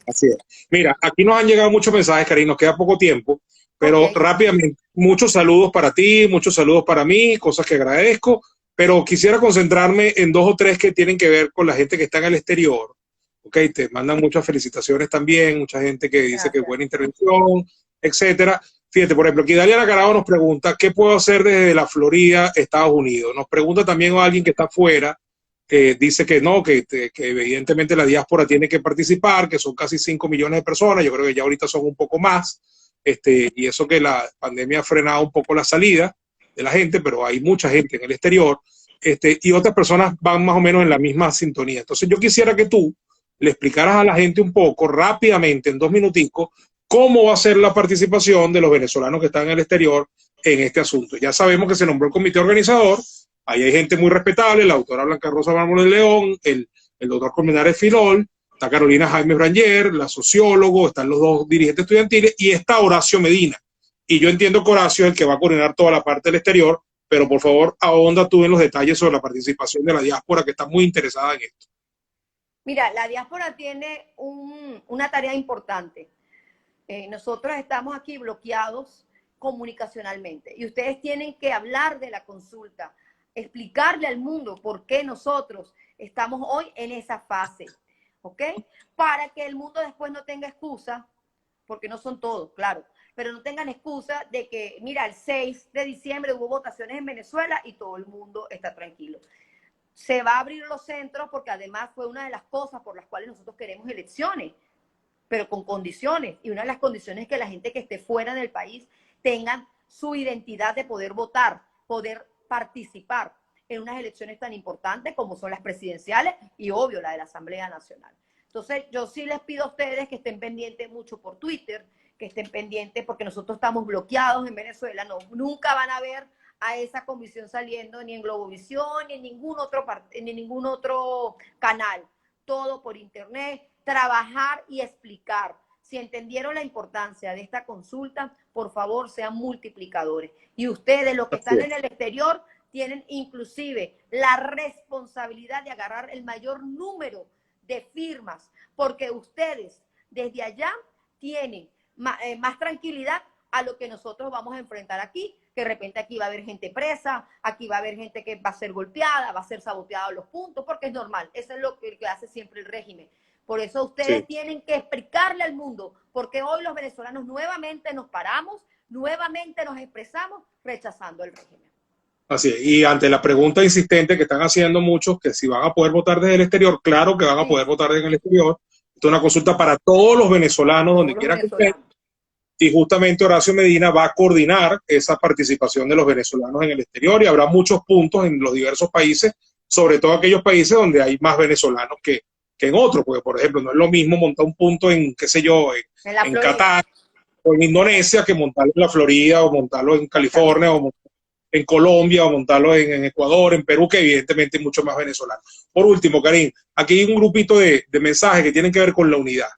así es. Mira, aquí nos han llegado muchos mensajes, Karine, nos queda poco tiempo, pero rápidamente, muchos saludos para ti, muchos saludos para mí, cosas que agradezco, pero quisiera concentrarme en 2 o 3 que tienen que ver con la gente que está en el exterior. Ok, te mandan muchas felicitaciones también, mucha gente que dice que buena intervención, etcétera. Fíjate, por ejemplo, aquí Dalia Lacarado nos pregunta, ¿qué puedo hacer desde la Florida, Estados Unidos? Nos pregunta también a alguien que está afuera, que dice que no, que evidentemente la diáspora tiene que participar, que son casi 5 millones de personas, yo creo que ya ahorita son un poco más, y eso que la pandemia ha frenado un poco la salida de la gente, pero hay mucha gente en el exterior, y otras personas van más o menos en la misma sintonía. Entonces yo quisiera que tú le explicaras a la gente un poco, rápidamente, en 2 minuticos, cómo va a ser la participación de los venezolanos que están en el exterior en este asunto. Ya sabemos que se nombró el comité organizador, ahí hay gente muy respetable, la doctora Blanca Rosa Mármol de León, el doctor Colmenares Filol, está Carolina Jaime Branger, la sociólogo, están los 2 dirigentes estudiantiles y está Horacio Medina. Y yo entiendo que Horacio es el que va a coordinar toda la parte del exterior, pero por favor ahonda tú en los detalles sobre la participación de la diáspora que está muy interesada en esto. Mira, la diáspora tiene una tarea importante. Nosotros estamos aquí bloqueados comunicacionalmente y ustedes tienen que hablar de la consulta, explicarle al mundo por qué nosotros estamos hoy en esa fase, ¿ok? Para que el mundo después no tenga excusa, porque no son todos, claro, pero no tengan excusa de que, mira, el 6 de diciembre hubo votaciones en Venezuela y todo el mundo está tranquilo. Se va a abrir los centros porque además fue una de las cosas por las cuales nosotros queremos elecciones, pero con condiciones. Y una de las condiciones es que la gente que esté fuera del país tengan su identidad de poder votar, poder participar en unas elecciones tan importantes como son las presidenciales y, obvio, la de la Asamblea Nacional. Entonces, yo sí les pido a ustedes que estén pendientes mucho por Twitter, que estén pendientes porque nosotros estamos bloqueados en Venezuela. No, nunca van a ver a esa comisión saliendo ni en Globovisión ni en ningún otro canal. Todo por internet, trabajar y explicar. Si entendieron la importancia de esta consulta, por favor, sean multiplicadores. Y ustedes, los que están en el exterior, tienen inclusive la responsabilidad de agarrar el mayor número de firmas, porque ustedes desde allá tienen más tranquilidad a lo que nosotros vamos a enfrentar aquí, que de repente aquí va a haber gente presa, aquí va a haber gente que va a ser golpeada, va a ser saboteada los puntos, porque es normal, eso es lo que hace siempre el régimen. Por eso ustedes tienen que explicarle al mundo, porque hoy los venezolanos nuevamente nos paramos, nuevamente nos expresamos rechazando el régimen. Así es. Y ante la pregunta insistente que están haciendo muchos, que si van a poder votar desde el exterior, claro que van a poder votar desde el exterior. Esto es una consulta para todos los venezolanos, donde quiera que estén. Y justamente Horacio Medina va a coordinar esa participación de los venezolanos en el exterior y habrá muchos puntos en los diversos países, sobre todo aquellos países donde hay más venezolanos que en otros, porque por ejemplo no es lo mismo montar un punto en, qué sé yo, en Qatar o en Indonesia que montarlo en la Florida o montarlo en California o en Colombia o montarlo en Ecuador, en Perú, que evidentemente hay mucho más venezolanos. Por último, Karim, aquí hay un grupito de mensajes que tienen que ver con la unidad.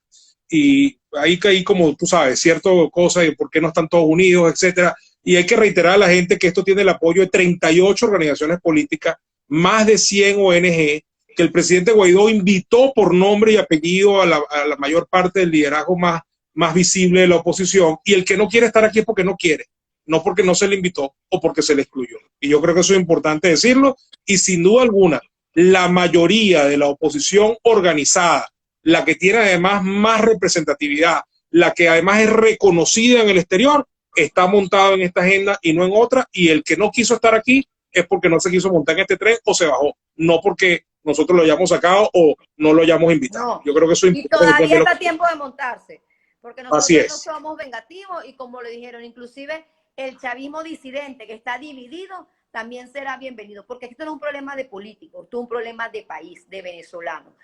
Y ahí caí, como tú sabes, ciertas cosas de por qué no están todos unidos, etcétera. Y hay que reiterar a la gente que esto tiene el apoyo de 38 organizaciones políticas, más de 100 ONG, que el presidente Guaidó invitó por nombre y apellido a la mayor parte del liderazgo más visible de la oposición, y el que no quiere estar aquí es porque no quiere, no porque no se le invitó o porque se le excluyó. Y yo creo que eso es importante decirlo, y sin duda alguna, la mayoría de la oposición organizada, la que tiene además más representatividad, la que además es reconocida en el exterior, está montada en esta agenda y no en otra, y el que no quiso estar aquí es porque no se quiso montar en este tren o se bajó, no porque nosotros lo hayamos sacado o no lo hayamos invitado. No. Yo creo que eso es importante. Y todavía está tiempo de montarse, porque nosotros no somos vengativos y como le dijeron, inclusive el chavismo disidente que está dividido también será bienvenido, porque esto no es un problema de políticos, esto es un problema de país, de venezolanos,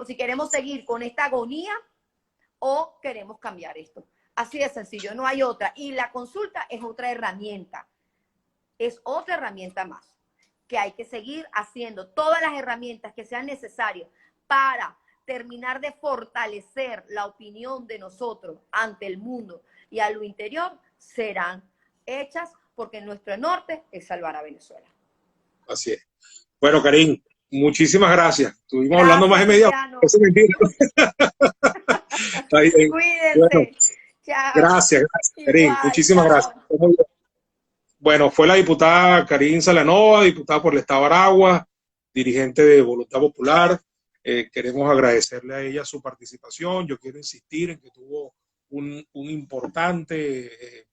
si queremos seguir con esta agonía o queremos cambiar esto. Así de sencillo, no hay otra. Y la consulta es otra herramienta, es otra herramienta más, que hay que seguir haciendo todas las herramientas que sean necesarias para terminar de fortalecer la opinión de nosotros ante el mundo y a lo interior serán hechas porque nuestro norte es salvar a Venezuela. Así es. Bueno, Karim, muchísimas gracias. Estuvimos hablando más de media hora. Eso es mentira. Cuídense. Bueno, chao. Gracias, Karim. Muchísimas gracias. Bueno, fue la diputada Karim Salanova, diputada por el Estado de Aragua, dirigente de Voluntad Popular. Queremos agradecerle a ella su participación. Yo quiero insistir en que tuvo un importante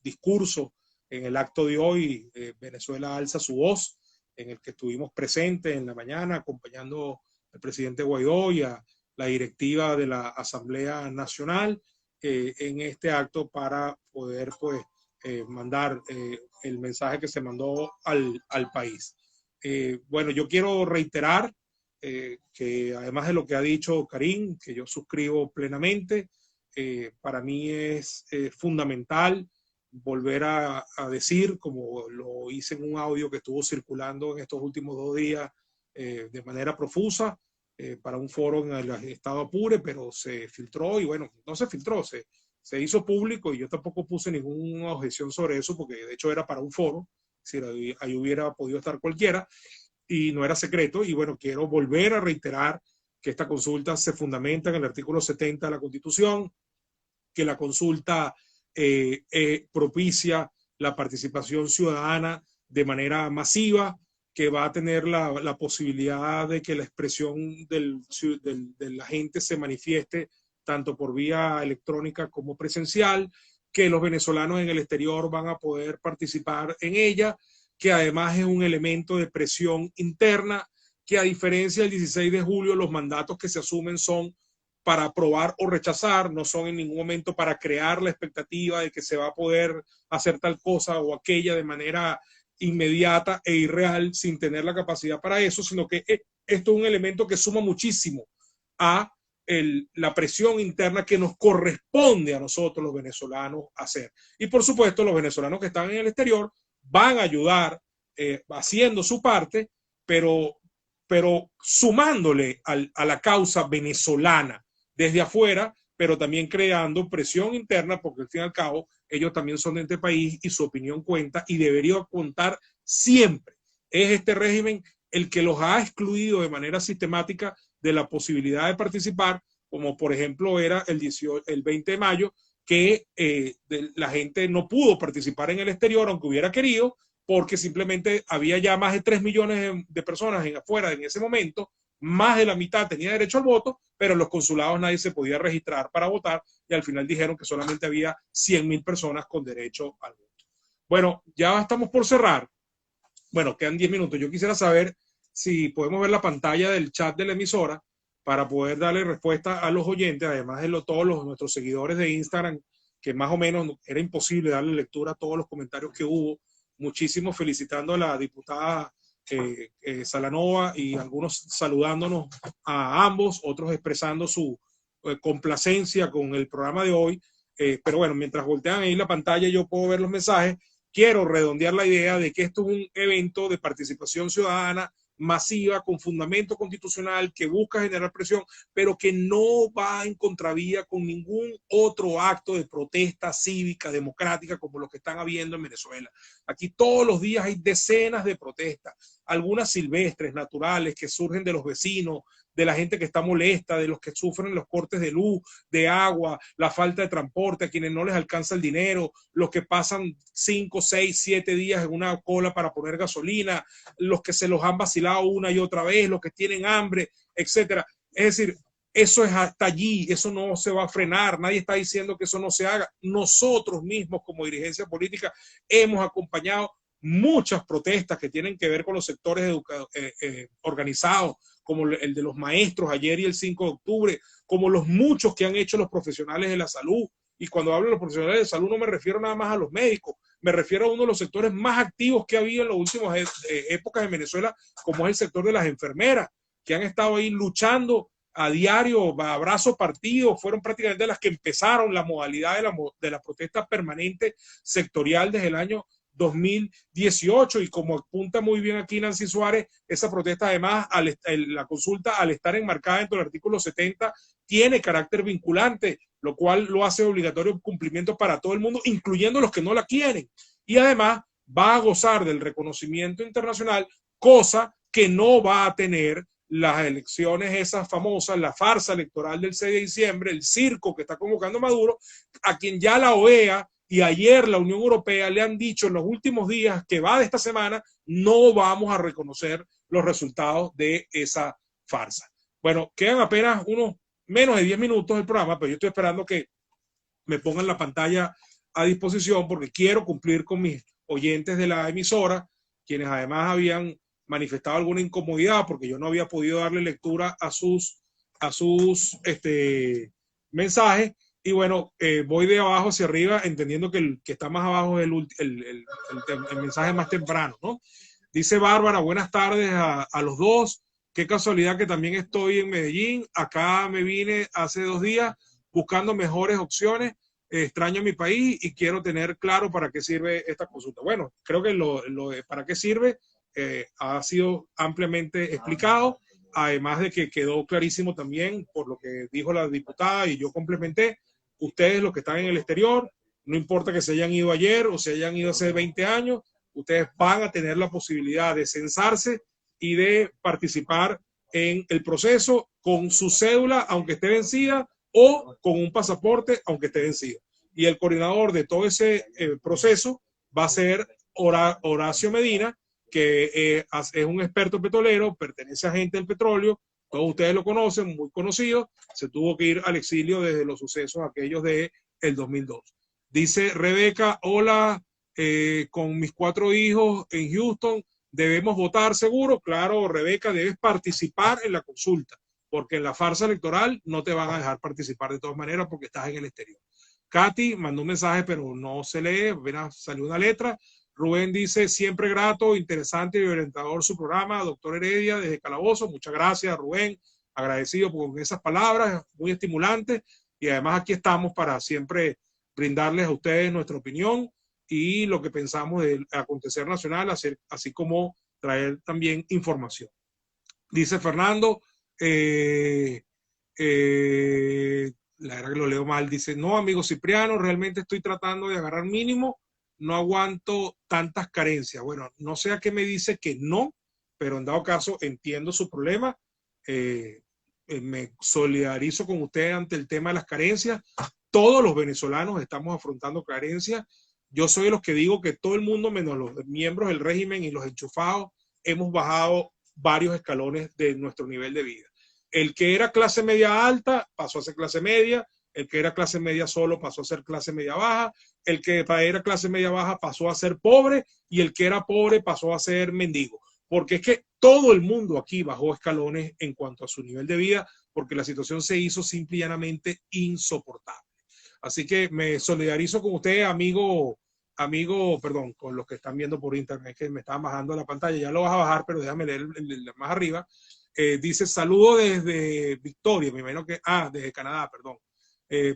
discurso en el acto de hoy. Venezuela alza su voz, en el que estuvimos presentes en la mañana acompañando al presidente Guaidó y a la directiva de la Asamblea Nacional en este acto para poder pues mandar el mensaje que se mandó al país. Bueno, yo quiero reiterar que además de lo que ha dicho Karim, que yo suscribo plenamente, para mí es fundamental volver a decir, como lo hice en un audio que estuvo circulando en estos últimos 2 días de manera profusa para un foro en el estado Apure, pero se filtró y bueno, no se filtró, se hizo público y yo tampoco puse ninguna objeción sobre eso porque de hecho era para un foro, es decir, ahí hubiera podido estar cualquiera y no era secreto. Y bueno, quiero volver a reiterar que esta consulta se fundamenta en el artículo 70 de la Constitución, que la consulta propicia la participación ciudadana de manera masiva, que va a tener la posibilidad de que la expresión de la gente se manifieste tanto por vía electrónica como presencial, que los venezolanos en el exterior van a poder participar en ella, que además es un elemento de presión interna, que a diferencia del 16 de julio los mandatos que se asumen son para aprobar o rechazar, no son en ningún momento para crear la expectativa de que se va a poder hacer tal cosa o aquella de manera inmediata e irreal sin tener la capacidad para eso, sino que esto es un elemento que suma muchísimo a la presión interna que nos corresponde a nosotros los venezolanos hacer. Y por supuesto los venezolanos que están en el exterior van a ayudar haciendo su parte, pero sumándole a la causa venezolana desde afuera, pero también creando presión interna, porque al fin y al cabo ellos también son de este país y su opinión cuenta y debería contar siempre. Es este régimen el que los ha excluido de manera sistemática de la posibilidad de participar, como por ejemplo era el 20 de mayo, que la gente no pudo participar en el exterior, aunque hubiera querido, porque simplemente había ya más de 3 millones de personas afuera en ese momento, más de la mitad tenía derecho al voto, pero en los consulados nadie se podía registrar para votar y al final dijeron que solamente había 100.000 personas con derecho al voto. Bueno, ya estamos por cerrar. Bueno, quedan 10 minutos. Yo quisiera saber si podemos ver la pantalla del chat de la emisora para poder darle respuesta a los oyentes, además de todos nuestros seguidores de Instagram, que más o menos era imposible darle lectura a todos los comentarios que hubo. Muchísimos felicitando a la diputada Salanova y algunos saludándonos a ambos, otros expresando su complacencia con el programa de hoy. Pero bueno, mientras voltean ahí la pantalla yo puedo ver los mensajes. Quiero redondear la idea de que esto es un evento de participación ciudadana masiva, con fundamento constitucional, que busca generar presión, pero que no va en contravía con ningún otro acto de protesta cívica, democrática, como los que están habiendo en Venezuela. Aquí todos los días hay decenas de protestas, algunas silvestres, naturales, que surgen de los vecinos, de la gente que está molesta, de los que sufren los cortes de luz, de agua, la falta de transporte, a quienes no les alcanza el dinero, los que pasan 5, 6, 7 días en una cola para poner gasolina, los que se los han vacilado una y otra vez, los que tienen hambre, etcétera. Es decir, eso es hasta allí, eso no se va a frenar, nadie está diciendo que eso no se haga. Nosotros mismos como dirigencia política hemos acompañado muchas protestas que tienen que ver con los sectores organizados, como el de los maestros ayer y el 5 de octubre, como los muchos que han hecho los profesionales de la salud. Y cuando hablo de los profesionales de salud no me refiero nada más a los médicos, me refiero a uno de los sectores más activos que ha habido en las últimas épocas en Venezuela, como es el sector de las enfermeras, que han estado ahí luchando a diario, a brazo partido, fueron prácticamente las que empezaron la modalidad de la protesta permanente sectorial desde el año 2018, y como apunta muy bien aquí Nancy Suárez, esa protesta además, la consulta al estar enmarcada dentro del artículo 70, tiene carácter vinculante, lo cual lo hace obligatorio cumplimiento para todo el mundo, incluyendo los que no la quieren, y además va a gozar del reconocimiento internacional, cosa que no va a tener las elecciones esas famosas, la farsa electoral del 6 de diciembre, el circo que está convocando Maduro, a quien ya la OEA y ayer la Unión Europea le han dicho en los últimos días que va de esta semana, no vamos a reconocer los resultados de esa farsa. Bueno, quedan apenas menos de 10 minutos del programa, pero yo estoy esperando que me pongan la pantalla a disposición porque quiero cumplir con mis oyentes de la emisora, quienes además habían manifestado alguna incomodidad porque yo no había podido darle lectura a sus mensajes. Y bueno, voy de abajo hacia arriba, entendiendo que el que está más abajo es el mensaje más temprano, ¿no? Dice Bárbara, buenas tardes a los dos. Qué casualidad que también estoy en Medellín. Acá me vine hace 2 días buscando mejores opciones. Extraño mi país y quiero tener claro para qué sirve esta consulta. Bueno, creo que lo de para qué sirve ha sido ampliamente explicado. Además de que quedó clarísimo también por lo que dijo la diputada y yo complementé. Ustedes los que están en el exterior, no importa que se hayan ido ayer o se hayan ido hace 20 años, ustedes van a tener la posibilidad de censarse y de participar en el proceso con su cédula, aunque esté vencida, o con un pasaporte, aunque esté vencido. Y el coordinador de todo ese proceso va a ser Horacio Medina, que es un experto petrolero, pertenece a Gente del Petróleo, todos ustedes lo conocen, muy conocido, se tuvo que ir al exilio desde los sucesos aquellos de el 2002. Dice Rebeca, hola, con mis 4 hijos en Houston, ¿debemos votar seguro? Claro, Rebeca, debes participar en la consulta, porque en la farsa electoral no te van a dejar participar de todas maneras porque estás en el exterior. Katy mandó un mensaje, pero no se lee, apenas salió una letra. Rubén dice, siempre grato, interesante y orientador su programa, doctor Heredia, desde Calabozo. Muchas gracias, Rubén. Agradecido por esas palabras, muy estimulantes. Y además aquí estamos para siempre brindarles a ustedes nuestra opinión y lo que pensamos del acontecer nacional, así como traer también información. Dice Fernando, la verdad que lo leo mal, dice, no, amigo Cipriano, realmente estoy tratando de agarrar mínimo, no aguanto tantas carencias. Bueno, no sé a qué me dice que no, pero en dado caso entiendo su problema. Me solidarizo con usted ante el tema de las carencias. todos los venezolanos estamos afrontando carencias. Yo soy de los que digo que todo el mundo, menos los miembros del régimen y los enchufados, hemos bajado varios escalones de nuestro nivel de vida. El que era clase media alta pasó a ser clase media, el que era clase media solo pasó a ser clase media baja, el que era clase media baja pasó a ser pobre y el que era pobre pasó a ser mendigo. Porque es que todo el mundo aquí bajó escalones en cuanto a su nivel de vida, porque la situación se hizo simple y llanamente insoportable. Así que me solidarizo con usted, perdón, con los que están viendo por internet, que me estaban bajando la pantalla. Ya lo vas a bajar, pero déjame leer el más arriba. Dice, saludo desde Victoria, me imagino que, desde Canadá, perdón.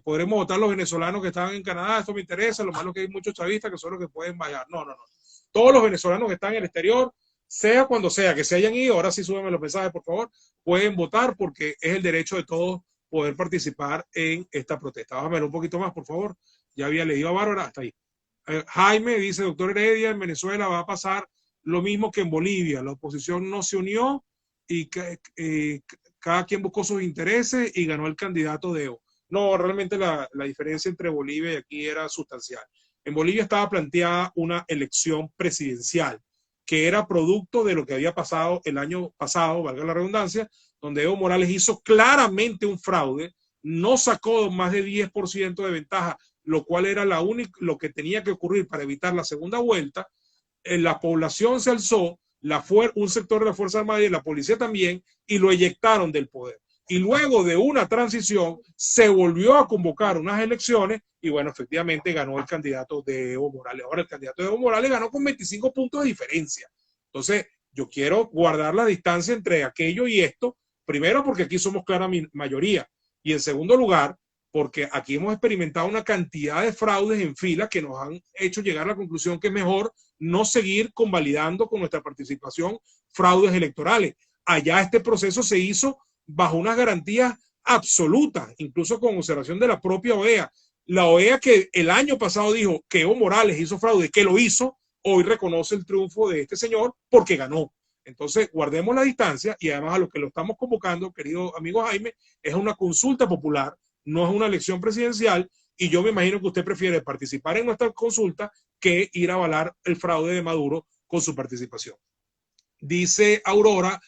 Podremos votar los venezolanos que están en Canadá, esto me interesa, lo malo que hay muchos chavistas que son los que pueden bajar. No. Todos los venezolanos que están en el exterior, sea cuando sea, que se hayan ido, ahora sí súbeme los mensajes, por favor, pueden votar porque es el derecho de todos poder participar en esta protesta. Vamos a ver un poquito más, por favor. Ya había leído a Bárbara, hasta ahí. Jaime dice, doctor Heredia, en Venezuela va a pasar lo mismo que en Bolivia. La oposición no se unió y cada quien buscó sus intereses y ganó el candidato de Evo. No, realmente la diferencia entre Bolivia y aquí era sustancial. En Bolivia estaba planteada una elección presidencial que era producto de lo que había pasado el año pasado, valga la redundancia, donde Evo Morales hizo claramente un fraude, no sacó más de 10% de ventaja, lo cual era lo que tenía que ocurrir para evitar la segunda vuelta. La población se alzó, un sector de la Fuerza Armada y la policía también, y lo eyectaron del poder. Y luego de una transición se volvió a convocar unas elecciones y bueno, efectivamente ganó el candidato de Evo Morales. Ahora el candidato de Evo Morales ganó con 25 puntos de diferencia. Entonces yo quiero guardar la distancia entre aquello y esto, primero porque aquí somos clara mayoría y en segundo lugar porque aquí hemos experimentado una cantidad de fraudes en fila que nos han hecho llegar a la conclusión que es mejor no seguir convalidando con nuestra participación fraudes electorales. Allá este proceso se hizo bajo unas garantías absolutas, incluso con observación de la propia OEA. La OEA que el año pasado dijo que Evo Morales hizo fraude, que lo hizo, hoy reconoce el triunfo de este señor porque ganó. Entonces, guardemos la distancia y además a lo que lo estamos convocando, querido amigo Jaime, es una consulta popular, no es una elección presidencial y yo me imagino que usted prefiere participar en nuestra consulta que ir a avalar el fraude de Maduro con su participación. Dice Aurora,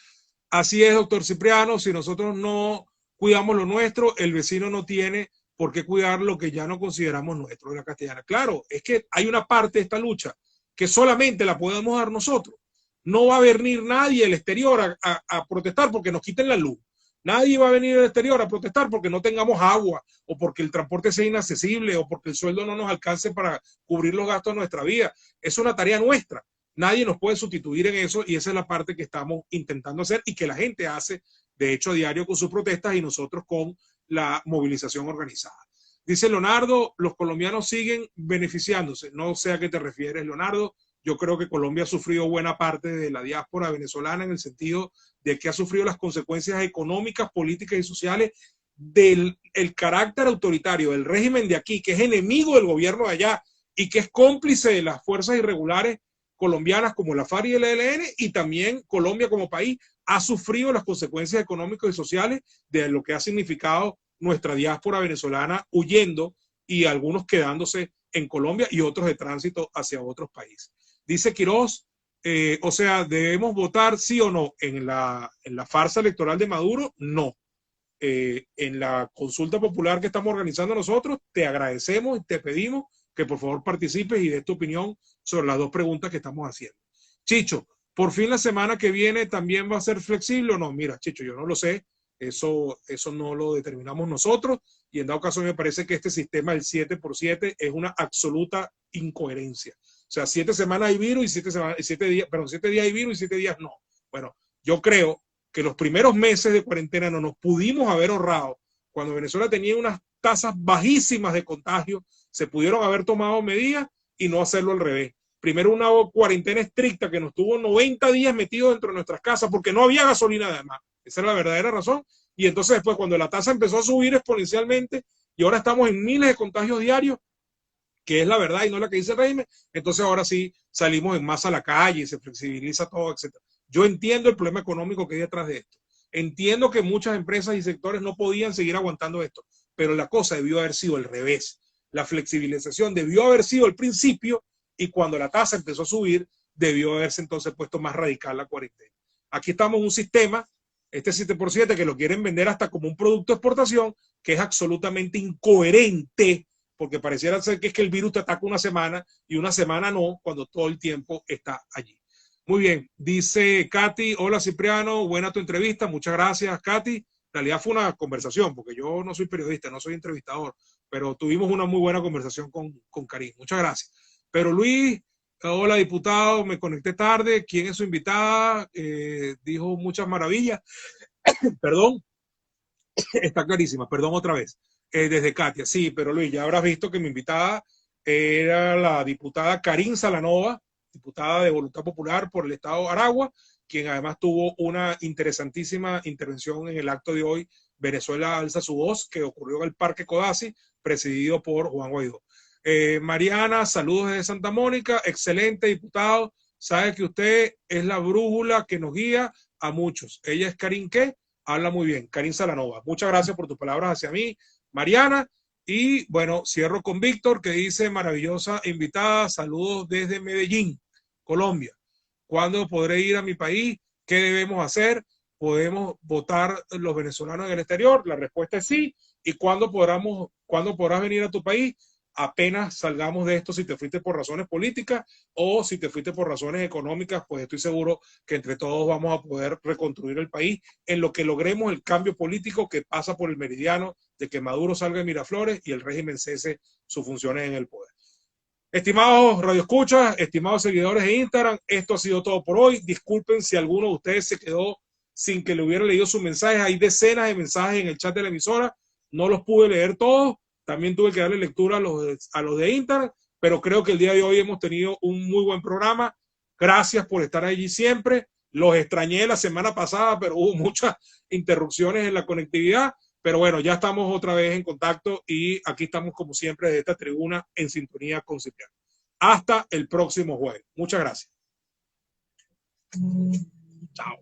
así es, doctor Cipriano, si nosotros no cuidamos lo nuestro, el vecino no tiene por qué cuidar lo que ya no consideramos nuestro de la castellana. Claro, es que hay una parte de esta lucha que solamente la podemos dar nosotros. No va a venir nadie del exterior a protestar porque nos quiten la luz. Nadie va a venir del exterior a protestar porque no tengamos agua o porque el transporte sea inaccesible o porque el sueldo no nos alcance para cubrir los gastos de nuestra vida. Es una tarea nuestra. Nadie nos puede sustituir en eso y esa es la parte que estamos intentando hacer y que la gente hace, de hecho, a diario con sus protestas y nosotros con la movilización organizada. Dice Leonardo, los colombianos siguen beneficiándose. No sé a qué te refieres, Leonardo. Yo creo que Colombia ha sufrido buena parte de la diáspora venezolana en el sentido de que ha sufrido las consecuencias económicas, políticas y sociales del carácter autoritario del régimen de aquí, que es enemigo del gobierno de allá y que es cómplice de las fuerzas irregulares colombianas como la FARC y el ELN, y también Colombia como país ha sufrido las consecuencias económicas y sociales de lo que ha significado nuestra diáspora venezolana huyendo y algunos quedándose en Colombia y otros de tránsito hacia otros países. Dice Quiroz, o sea, ¿debemos votar sí o no en la farsa electoral de Maduro? No. En la consulta popular que estamos organizando nosotros, te agradecemos y te pedimos que por favor participes y des tu opinión sobre las dos preguntas que estamos haciendo. Chicho, ¿por fin la semana que viene también va a ser flexible o no? Mira, Chicho, yo no lo sé. Eso no lo determinamos nosotros y en dado caso me parece que este sistema del 7x7 es una absoluta incoherencia. O sea, 7 semanas hay virus y 7 días hay virus y 7 días no. Bueno, yo creo que los primeros meses de cuarentena no nos pudimos haber ahorrado. Cuando Venezuela tenía unas tasas bajísimas de contagio, se pudieron haber tomado medidas y no hacerlo al revés. Primero una cuarentena estricta que nos tuvo 90 días metidos dentro de nuestras casas porque no había gasolina además. Esa era la verdadera razón. Y entonces después cuando la tasa empezó a subir exponencialmente y ahora estamos en miles de contagios diarios, que es la verdad y no la que dice el régimen, entonces ahora sí salimos en masa a la calle y se flexibiliza todo, etc. Yo entiendo el problema económico que hay detrás de esto. Entiendo que muchas empresas y sectores no podían seguir aguantando esto. pero la cosa debió haber sido al revés. La flexibilización debió haber sido al principio y cuando la tasa empezó a subir, debió haberse entonces puesto más radical la cuarentena. Aquí estamos en un sistema, este 7x7, que lo quieren vender hasta como un producto de exportación, que es absolutamente incoherente, porque pareciera ser que es que el virus te ataca una semana y una semana no, cuando todo el tiempo está allí. Muy bien, dice Katy, hola Cipriano, buena tu entrevista, muchas gracias Katy. En realidad fue una conversación, porque yo no soy periodista, no soy entrevistador, pero tuvimos una muy buena conversación con Karim. Muchas gracias. Pero Luis, hola diputado, me conecté tarde. ¿Quién es su invitada? Dijo muchas maravillas. Perdón, está clarísima, perdón otra vez. Desde Katia, sí, pero Luis, ya habrás visto que mi invitada era la diputada Karim Salanova, diputada de Voluntad Popular por el Estado de Aragua, quien además tuvo una interesantísima intervención en el acto de hoy, Venezuela alza su voz, que ocurrió en el Parque Codazzi, presidido por Juan Guaidó. Mariana, saludos desde Santa Mónica, excelente diputado, sabe que usted es la brújula que nos guía a muchos. Ella es Karim, ¿qué? Habla muy bien, Karim Salanova. Muchas gracias por tus palabras hacia mí, Mariana. Y bueno, cierro con Víctor, que dice, maravillosa invitada, saludos desde Medellín, Colombia. ¿Cuándo podré ir a mi país? ¿Qué debemos hacer? ¿Podemos votar los venezolanos en el exterior? La respuesta es sí. ¿Y cuándo podrás venir a tu país? Apenas salgamos de esto, si te fuiste por razones políticas o si te fuiste por razones económicas, pues estoy seguro que entre todos vamos a poder reconstruir el país en lo que logremos el cambio político que pasa por el meridiano de que Maduro salga de Miraflores y el régimen cese sus funciones en el poder. Estimados radioescuchas, estimados seguidores de Instagram, esto ha sido todo por hoy. Disculpen si alguno de ustedes se quedó sin que le hubiera leído sus mensajes. Hay decenas de mensajes en el chat de la emisora, no los pude leer todos. También tuve que darle lectura a los de Instagram, pero creo que el día de hoy hemos tenido un muy buen programa. Gracias por estar allí siempre. Los extrañé la semana pasada, pero hubo muchas interrupciones en la conectividad. Pero bueno, ya estamos otra vez en contacto y aquí estamos como siempre de esta tribuna en sintonía con Cipriano. Hasta el próximo jueves. Muchas gracias. Chao.